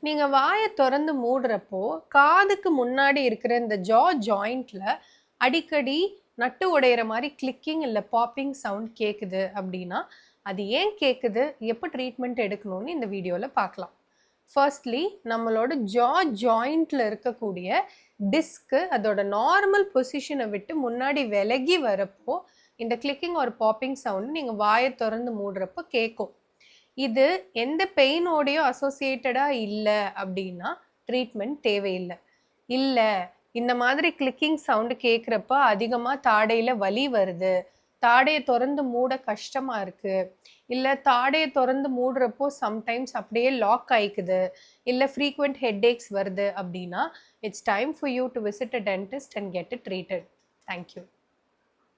நீங்க வாய தொறந்து மூடுறப்போ, காதுக்கு முன்னாடி இருக்கிற இந்த ஜாயிண்ட்ல அடிக்கடி நட்டு உடையிற மாரி கிளிக்கிங் இல்ல பாப்பிங் சவுண்ட் கேக்குது அப்படின்னா, அது ஏன் கேக்குது? எப்ப ட்ரீட்மெண்ட் எடுக்கணும்னு இந்த வீடியோல பார்க்கலாம். ஃபர்ஸ்ட்லி நம்மளோட ஜாயிண்ட்ல இருக்கக்கூடிய டிஸ்க் அதோட நார்மல் பொசிஷனை விட்டு முன்னாடி விலகி வரப்போ, இந்த கிளிக்கிங் ஒரு பாப்பிங் சவுண்ட் நீங்க வாய தொறந்து மூடுறப்போ கேட்கும். இது எந்த பெயினோடையோ அசோசியேட்டடா இல்ல அப்படின்னா ட்ரீட்மெண்ட் தேவையில்லை. இல்ல இந்த மாதிரி கிளிக்கிங் சவுண்ட் கேட்குறப்ப அதிகமா தாடையில வலி வருது, தாடையை திறந்து மூட கஷ்டமா இருக்கு, இல்ல தாடையை திறந்து மூடுறப்போ சம்டைம்ஸ் அப்படியே லாக் ஆயிக்குது, இல்ல ஃப்ரீக்வெண்ட் ஹெட்ஏக்ஸ் வருது அப்படின்னா it's time for you to visit a dentist and get it treated. Thank you.